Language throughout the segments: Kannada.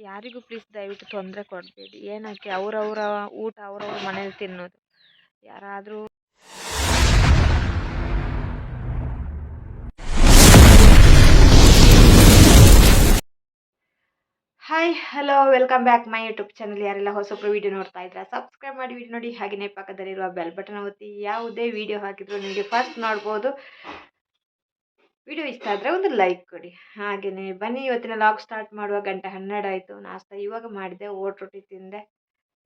ಯಾರಿಗೂ ಪ್ಲೀಸ್ ದಯವಿಟ್ಟು ತೊಂದರೆ ಕೊಡಬೇಡಿ. ಏನಕ್ಕೆ ಅವರವರ ಊಟ ಅವರವ್ರ ಮನೇಲಿ ತಿನ್ನೋದು. ಯಾರಾದರೂ hi hello welcome back my YouTube channel. ಯಾರೆಲ್ಲ ಹೊಸೊಬ್ಬರು ವೀಡಿಯೋ ನೋಡ್ತಾ ಇದ್ದೀರಾ ಸಬ್ಸ್ಕ್ರೈಬ್ ಮಾಡಿ ವಿಡಿಯೋ ನೋಡಿ, ಹಾಗೆಯೇ ಪಕ್ಕದಲ್ಲಿರುವ ಬೆಲ್ ಬಟನ್ ಒತ್ತಿ. ಯಾವುದೇ ವಿಡಿಯೋ ಹಾಕಿದ್ರು ನಿಮಗೆ ಫಸ್ಟ್ ನೋಡ್ಬೋದು. ವಿಡಿಯೋ ಇಷ್ಟ ಆದರೆ ಒಂದು ಲೈಕ್ ಕೊಡಿ. ಹಾಗೆಯೇ ಬನ್ನಿ ಇವತ್ತಿನ ಲಾಗ್ ಸ್ಟಾರ್ಟ್ ಮಾಡುವ. ಗಂಟೆ 12 ಆಯಿತು. ನಾಷ್ಟ ಇವಾಗ ಮಾಡಿದೆ, ಓಟ್ ರೊಟ್ಟಿ ತಿಂದೆ.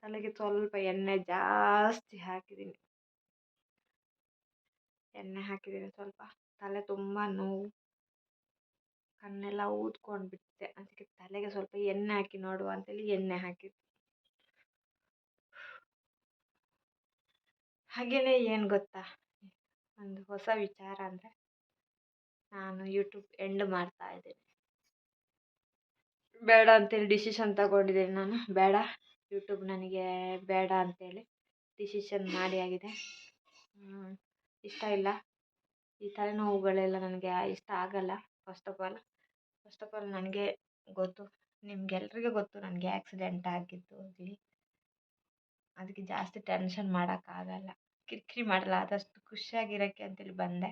ತಲೆಗೆ ಸ್ವಲ್ಪ ಎಣ್ಣೆ ಜಾಸ್ತಿ ಹಾಕಿದ್ದೀನಿ. ಸ್ವಲ್ಪ ತಲೆ ತುಂಬ ನೋವು, ಕಣ್ಣೆಲ್ಲ ಊದ್ಕೊಂಡು ಬಿಟ್ಟಿದೆ. ಅದಕ್ಕೆ ತಲೆಗೆ ಸ್ವಲ್ಪ ಎಣ್ಣೆ ಹಾಕಿ ನೋಡುವ ಅಂತೇಳಿ ಎಣ್ಣೆ ಹಾಕಿದ್ದು. ಹಾಗೆಯೇ ಏನು ಗೊತ್ತಾ, ಒಂದು ಹೊಸ ವಿಚಾರ ಅಂದರೆ ನಾನು ಯೂಟ್ಯೂಬ್ ಎಂಡ್ ಮಾಡ್ತಾ ಇದ್ದೀನಿ. ಬೇಡ ಅಂತೇಳಿ ಡಿಸಿಷನ್ ತಗೊಂಡಿದ್ದೀನಿ ನಾನು. ಬೇಡ, ಯೂಟ್ಯೂಬ್ ನನಗೆ ಬೇಡ ಅಂತೇಳಿ ಡಿಸಿಷನ್ ಮಾಡಿ ಆಗಿದೆ. ಇಷ್ಟ ಇಲ್ಲ, ಈ ತಲೆನೋವುಗಳೆಲ್ಲ ನನಗೆ ಇಷ್ಟ ಆಗಲ್ಲ. ಫಸ್ಟ್ ಆಫ್ ಆಲ್ ನನಗೆ ಗೊತ್ತು, ನಿಮ್ಗೆಲ್ರಿಗೂ ಗೊತ್ತು ನನಗೆ ಆಕ್ಸಿಡೆಂಟ್ ಆಗಿದ್ದು. ಅದಕ್ಕೆ ಜಾಸ್ತಿ ಟೆನ್ಷನ್ ಮಾಡೋಕ್ಕಾಗಲ್ಲ, ಕಿರಿಕಿರಿ ಮಾಡಲ್ಲ. ಆದಷ್ಟು ಖುಷಿಯಾಗಿರೋಕ್ಕೆ ಅಂತೇಳಿ ಬಂದೆ.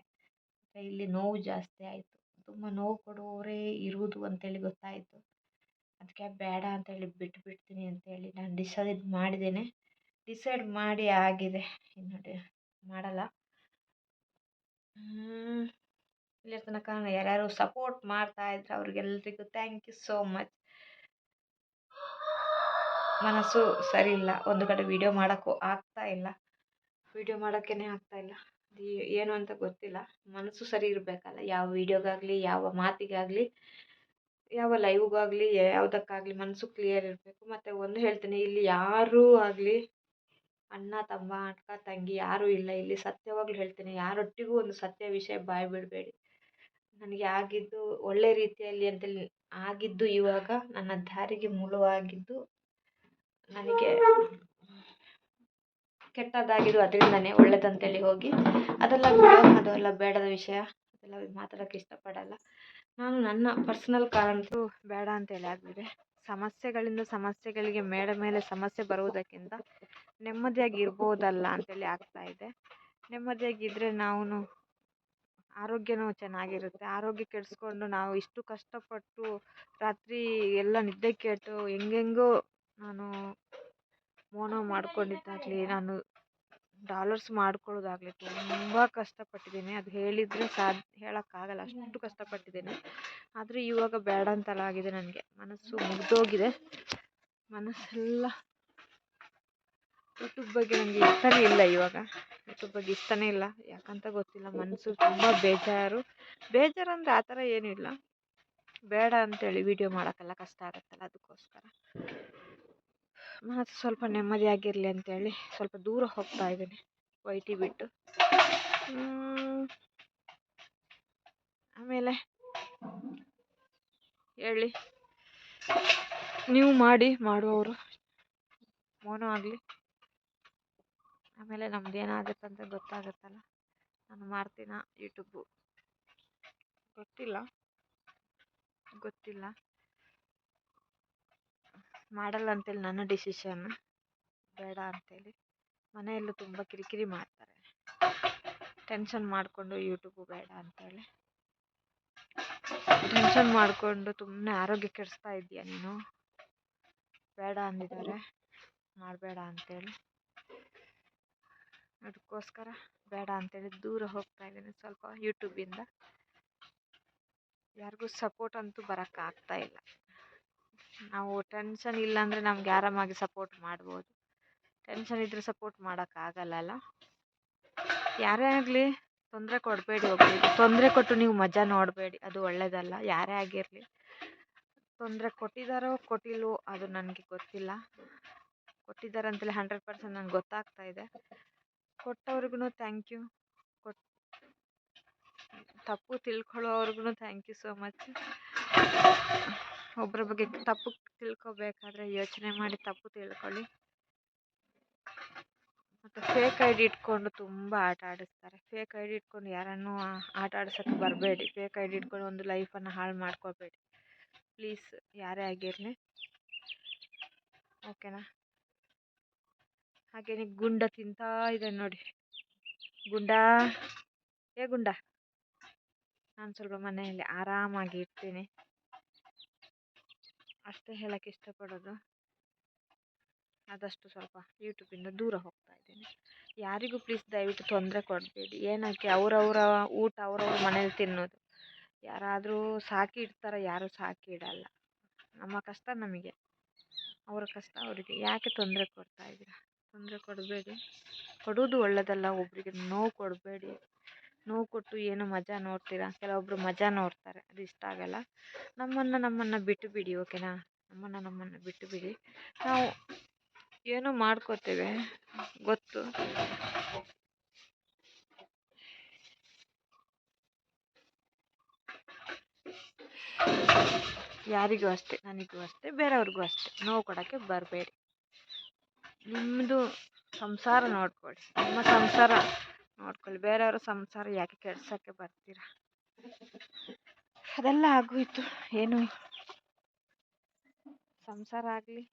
ಇಲ್ಲಿ ನೋವು ಜಾಸ್ತಿ ಆಯಿತು, ತುಂಬ ನೋವು ಕೊಡುವವರೇ ಇರುವುದು ಅಂತೇಳಿ ಗೊತ್ತಾಯಿತು. ಅದಕ್ಕೆ ಬೇಡ ಅಂತೇಳಿ ಬಿಟ್ಬಿಡ್ತೀನಿ ಅಂತೇಳಿ ನಾನು ಡಿಸೈಡ್ ಮಾಡಿ ಆಗಿದೆ. ಇನ್ನು ಮಾಡಲ್ಲ. ಇಲ್ಲಿ ತನಕ ಯಾರ್ಯಾರು ಸಪೋರ್ಟ್ ಮಾಡ್ತಾ ಇದ್ರೆ ಅವ್ರಿಗೆಲ್ರಿಗೂ ಥ್ಯಾಂಕ್ ಯು ಸೋ ಮಚ್. ಮನಸ್ಸು ಸರಿ ಇಲ್ಲ, ಒಂದು ಕಡೆ ವಿಡಿಯೋ ಮಾಡೋಕ್ಕೂ ಆಗ್ತಾ ಇಲ್ಲ. ಏನು ಅಂತ ಗೊತ್ತಿಲ್ಲ. ಮನಸ್ಸು ಸರಿ ಇರಬೇಕಲ್ಲ, ಯಾವ ವಿಡಿಯೋಗಾಗಲಿ, ಯಾವ ಮಾತಿಗಾಗಲಿ, ಯಾವ ಲೈವ್ಗಾಗಲಿ, ಯಾವುದಕ್ಕಾಗಲಿ ಮನಸ್ಸು ಕ್ಲಿಯರ್ ಇರಬೇಕು. ಮತ್ತು ಒಂದು ಹೇಳ್ತೀನಿ, ಇಲ್ಲಿ ಯಾರೂ ಆಗಲಿ ಅಣ್ಣ ತಮ್ಮ ಅಕ್ಕ ತಂಗಿ ಯಾರೂ ಇಲ್ಲ ಇಲ್ಲಿ. ಸತ್ಯವಾಗ್ಲೂ ಹೇಳ್ತೀನಿ, ಯಾರೊಟ್ಟಿಗೂ ಒಂದು ಸತ್ಯ ವಿಷಯ ಬಾಯಿ ಬಿಡಬೇಡಿ. ನನಗೆ ಆಗಿದ್ದು ಒಳ್ಳೆ ರೀತಿಯಲ್ಲಿ ಅಂತೇಳಿ ಆಗಿದ್ದು, ಇವಾಗ ನನ್ನ ದಾರಿಗೆ ಮೂಲವಾಗಿದ್ದು ನನಗೆ ಕೆಟ್ಟದ್ದಾಗಿದ್ದು, ಅದರಿಂದನೇ ಒಳ್ಳೇದಂತೇಳಿ ಹೋಗಿ ಅದೆಲ್ಲ ಬೇಡದ ವಿಷಯ, ಅದೆಲ್ಲ ಮಾತಾಡೋಕ್ಕೆ ಇಷ್ಟಪಡಲ್ಲ ನಾನು. ನನ್ನ ಪರ್ಸನಲ್ ಕಾರಣಕ್ಕೂ ಬೇಡ ಅಂತೇಳಿ ಆಗಿದೆ. ಸಮಸ್ಯೆಗಳಿಗೆ ಮೇಲೆ ಸಮಸ್ಯೆ ಬರುವುದಕ್ಕಿಂತ ನೆಮ್ಮದಿಯಾಗಿ ಇರ್ಬೋದಲ್ಲ ಅಂತೇಳಿ ಆಗ್ತಾಯಿದೆ. ನೆಮ್ಮದಿಯಾಗಿದ್ದರೆ ನಾವು ಆರೋಗ್ಯನೂ ಚೆನ್ನಾಗಿರುತ್ತೆ. ಆರೋಗ್ಯ ಕೆಡಿಸ್ಕೊಂಡು ನಾವು ಇಷ್ಟು ಕಷ್ಟಪಟ್ಟು ರಾತ್ರಿ ಎಲ್ಲ ನಿದ್ದೆ ಕೆಟ್ಟು ಹೆಂಗೆಂಗೋ ನಾನು ಮೋನೋ ಮಾಡ್ಕೊಂಡಿದ್ದಾಗಲಿ, ನಾನು ಡಾಲರ್ಸ್ ಮಾಡ್ಕೊಳ್ಳೋದಾಗಲಿ ತುಂಬ ಕಷ್ಟಪಟ್ಟಿದ್ದೀನಿ. ಅದು ಹೇಳೋಕ್ಕಾಗಲ್ಲ, ಅಷ್ಟು ಕಷ್ಟಪಟ್ಟಿದ್ದೀನಿ. ಆದರೆ ಇವಾಗ ಬೇಡ ಅಂತಲ್ಲ ಆಗಿದೆ. ನನಗೆ ಮನಸ್ಸು ಮುಗ್ದೋಗಿದೆ. ಮನಸ್ಸೆಲ್ಲ ಯೂಟ್ಯೂಬ್ ಬಗ್ಗೆ ನನಗೆ ಇಷ್ಟನೇ ಇಲ್ಲ. ಇವಾಗ ಯೂಟ್ಯೂಬ್ ಬಗ್ಗೆ ಇಷ್ಟನೇ ಇಲ್ಲ, ಯಾಕಂತ ಗೊತ್ತಿಲ್ಲ. ಮನಸ್ಸು ತುಂಬ ಬೇಜಾರಂದರೆ ಆ ಥರ ಏನೂ ಇಲ್ಲ. ಬೇಡ ಅಂತೇಳಿ ವಿಡಿಯೋ ಮಾಡೋಕ್ಕೆಲ್ಲ ಕಷ್ಟ ಆಗುತ್ತಲ್ಲ, ಅದಕ್ಕೋಸ್ಕರ ಮನಸ್ಸು ಸ್ವಲ್ಪ ನೆಮ್ಮದಿಯಾಗಿರಲಿ ಅಂತೇಳಿ ಸ್ವಲ್ಪ ದೂರ ಹೋಗ್ತಾ ಇದ್ದೀನಿ, ವೈಟಿ ಬಿಟ್ಟು. ಆಮೇಲೆ ಹೇಳಿ, ನೀವು ಮಾಡುವವರು ಮೋನೋ ಆಗಲಿ. ಆಮೇಲೆ ನಮ್ದು ಏನಾಗುತ್ತೆ ಅಂತ ಗೊತ್ತಾಗುತ್ತಲ್ಲ. ನಾನು ಮಾಡ್ತೀನ ಯೂಟ್ಯೂಬು ಗೊತ್ತಿಲ್ಲ, ಮಾಡಲ್ಲ ಅಂತೇಳಿ ನನ್ನ ಡಿಸಿಷನ್. ಬೇಡ ಅಂತೇಳಿ ಮನೆಯಲ್ಲೂ ತುಂಬ ಕಿರಿಕಿರಿ ಮಾಡ್ತಾರೆ, ಟೆನ್ಷನ್ ಮಾಡಿಕೊಂಡು ಯೂಟ್ಯೂಬು ಬೇಡ ಅಂತೇಳಿ ಟೆನ್ಷನ್ ಮಾಡಿಕೊಂಡು ಸುಮ್ಮನೆ ಆರೋಗ್ಯ ಕೆಡಿಸ್ತಾ ಇದೆಯಾ ನೀನು, ಬೇಡ ಅಂದಿದ್ದಾರೆ, ಮಾಡಬೇಡ ಅಂತೇಳಿ. ಅದಕ್ಕೋಸ್ಕರ ಬೇಡ ಅಂತೇಳಿ ದೂರ ಹೋಗ್ತಾ ಇದ್ದೀನಿ ಸ್ವಲ್ಪ ಯೂಟ್ಯೂಬಿಂದ. ಯಾರಿಗೂ ಸಪೋರ್ಟ್ ಅಂತೂ ಬರೋಕ್ಕಾಗ್ತಾ ಇಲ್ಲ. ನಾವು ಟೆನ್ಷನ್ ಇಲ್ಲ ಅಂದರೆ ನಮ್ಗೆ ಆರಾಮಾಗಿ ಸಪೋರ್ಟ್ ಮಾಡ್ಬೋದು. ಟೆನ್ಷನ್ ಇದ್ದರೆ ಸಪೋರ್ಟ್ ಮಾಡೋಕ್ಕಾಗಲ್ಲ. ಯಾರೇ ಆಗಲಿ ತೊಂದರೆ ಕೊಡಬೇಡಿ. ತೊಂದರೆ ಕೊಟ್ಟು ನೀವು ಮಜಾ ನೋಡಬೇಡಿ, ಅದು ಒಳ್ಳೆಯದಲ್ಲ. ಯಾರೇ ಆಗಿರಲಿ, ತೊಂದರೆ ಕೊಟ್ಟಿದ್ದಾರೋ ಕೊಟ್ಟಿಲ್ವೋ ಅದು ನನಗೆ ಗೊತ್ತಿಲ್ಲ. ಕೊಟ್ಟಿದ್ದಾರೆ ಅಂತೇಳಿ 100% ನನಗೆ ಗೊತ್ತಾಗ್ತಾ ಇದೆ. ಕೊಟ್ಟವ್ರಿಗೂ ಥ್ಯಾಂಕ್ ಯು, ತಪ್ಪು ತಿಳ್ಕೊಳ್ಳೋವ್ರಿಗೂ ಥ್ಯಾಂಕ್ ಯು ಸೋ ಮಚ್. ಒಬ್ಬರ ಬಗ್ಗೆ ತಪ್ಪು ತಿಳ್ಕೊಬೇಕಾದ್ರೆ ಯೋಚನೆ ಮಾಡಿ ತಪ್ಪು ತಿಳ್ಕೊಳ್ಳಿ. ಮತ್ತು ಫೇಕ್ ಐಡಿ ಇಟ್ಕೊಂಡು ತುಂಬ ಆಟ ಆಡಿಸ್ತಾರೆ. ಫೇಕ್ ಐಡಿ ಇಟ್ಕೊಂಡು ಯಾರನ್ನೂ ಆಟ ಆಡ್ಸೋಕ್ಕೆ ಬರಬೇಡಿ. ಫೇಕ್ ಐಡಿ ಇಟ್ಕೊಂಡು ಒಂದು ಲೈಫನ್ನು ಹಾಳು ಮಾಡ್ಕೋಬೇಡಿ ಪ್ಲೀಸ್, ಯಾರೇ ಆಗಿರಲಿ. ಓಕೆನಾ. ಹಾಗೇನೆ ಗುಂಡ ತಿಂತಾ ಇದೆ ನೋಡಿ. ಗುಂಡ, ಏ ಗುಂಡ, ನಾನು ಸ್ವಲ್ಪ ಮನೆಯಲ್ಲಿ ಆರಾಮಾಗಿ ಇರ್ತೀನಿ ಅಷ್ಟೇ ಹೇಳಕ್ಕೆ ಇಷ್ಟಪಡೋದು. ಆದಷ್ಟು ಸ್ವಲ್ಪ ಯೂಟ್ಯೂಬಿಂದ ದೂರ ಹೋಗ್ತಾ ಇದ್ದೀನಿ. ಯಾರಿಗೂ ಪ್ಲೀಸ್ ದಯವಿಟ್ಟು ತೊಂದರೆ ಕೊಡಬೇಡಿ. ಏನಕ್ಕೆ ಅವರವರ ಊಟ ಅವ್ರವ್ರ ಮನೇಲಿ ತಿನ್ನೋದು. ಯಾರಾದರೂ ಸಾಕಿ ಇಡ್ತಾರೆ, ಯಾರೂ ಸಾಕಿ ಇಡಲ್ಲ. ನಮ್ಮ ಕಷ್ಟ ನಮಗೆ, ಅವರ ಕಷ್ಟ ಅವರಿಗೆ. ಯಾಕೆ ತೊಂದರೆ ಕೊಡ್ತಾ ಇದ್ದೀರಾ? ತೊಂದರೆ ಕೊಡಬೇಡಿ. ಕೊಡೋದು ಒಳ್ಳೆಯದಲ್ಲ. ಒಬ್ಬರಿಗೆ ನೋವು ಕೊಡಬೇಡಿ. ನೋವು ಕೊಟ್ಟು ಏನು ಮಜಾ ನೋಡ್ತೀರಾ? ಕೆಲವೊಬ್ಬರು ಮಜಾ ನೋಡ್ತಾರೆ, ಅದು ಇಷ್ಟ ಆಗಲ್ಲ. ನಮ್ಮನ್ನು ಬಿಟ್ಟು ಬಿಡಿ, ಓಕೆನಾ. ನಮ್ಮನ್ನು ಬಿಟ್ಟು ಬಿಡಿ. ನಾವು ಏನೋ ಮಾಡ್ಕೋತೇವೆ ಗೊತ್ತು. ಯಾರಿಗೂ ಅಷ್ಟೇ, ನನಗೂ ಅಷ್ಟೇ, ಬೇರೆಯವ್ರಿಗೂ ಅಷ್ಟೇ. ನೋವು ಕೊಡೋಕ್ಕೆ ಬರಬೇಡಿ. ನಿಮ್ಮದು ಸಂಸಾರ ನೋಡ್ಕೊಳ್ಳಿ, ನಿಮ್ಮ ಸಂಸಾರ ನೋಡ್ಕೊಳ್ಳಿ. ಬೇರೆಯವರ ಸಂಸಾರ ಯಾಕೆ ಕೆಡ್ಸೋಕ್ಕೆ ಬರ್ತೀರಾ? ಅದೆಲ್ಲ ಆಗೋಯ್ತು. ಏನು ಸಂಸಾರ ಆಗಲಿ,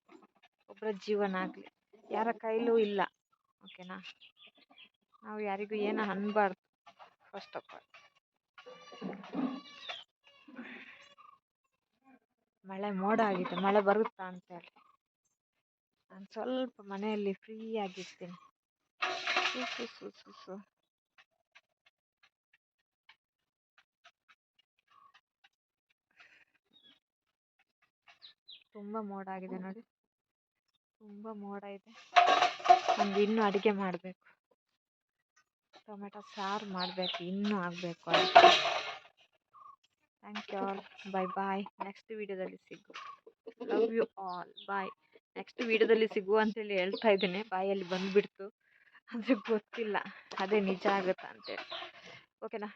ಒಬ್ಬರ ಜೀವನ ಆಗಲಿ ಯಾರ ಕೈಲೂ ಇಲ್ಲ, ಓಕೆನಾ. ನಾವು ಯಾರಿಗೂ ಏನು ಅನ್ಬಾರ್ದು ಫಸ್ಟ್ ಆಫ್ ಆಲ್. ಮಳೆ ಮೋಡ ಆಗಿದೆ, ಮಳೆ ಬರುತ್ತಾ ಅಂತೇಳಿ ನಾನು ಸ್ವಲ್ಪ ಮನೆಯಲ್ಲಿ ಫ್ರೀ ಆಗಿರ್ತೀನಿ. ತುಂಬ ಮೋಡ ಆಗಿದೆ ನೋಡಿ, ತುಂಬ ಮೋಡ ಇದೆ. ನಮ್ಗೆ ಇನ್ನೂ ಅಡುಗೆ ಮಾಡಬೇಕು, ಟೊಮೆಟೊ ಸಾರು ಮಾಡಬೇಕು, ಇನ್ನೂ ಆಗಬೇಕು. Thank you all. Bye. Next ವಿಡಿಯೋದಲ್ಲಿ ಸಿಗು. Love you all. Bye. Next ವಿಡಿಯೋದಲ್ಲಿ ಸಿಗು ಅಂತೇಳಿ ಹೇಳ್ತಾ ಇದ್ದೀನಿ, ಬಾಯಲ್ಲಿ ಬಂದುಬಿಡ್ತು. ಅಂದರೆ ಗೊತ್ತಿಲ್ಲ ಅದೇ ನಿಜ ಆಗುತ್ತಾ ಅಂತೇಳಿ, ಓಕೆನಾ.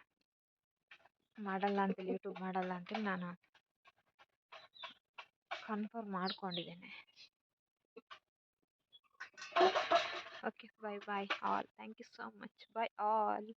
ಮಾಡಲ್ಲ ಅಂತೇಳಿ, ಯೂಟ್ಯೂಬ್ ಮಾಡಲ್ಲ ಅಂತೇಳಿ ನಾನು ಕನ್ಫರ್ಮ್ ಮಾಡ್ಕೊಂಡಿದ್ದೇನೆ. Okay, bye all. Thank you so much. Bye all.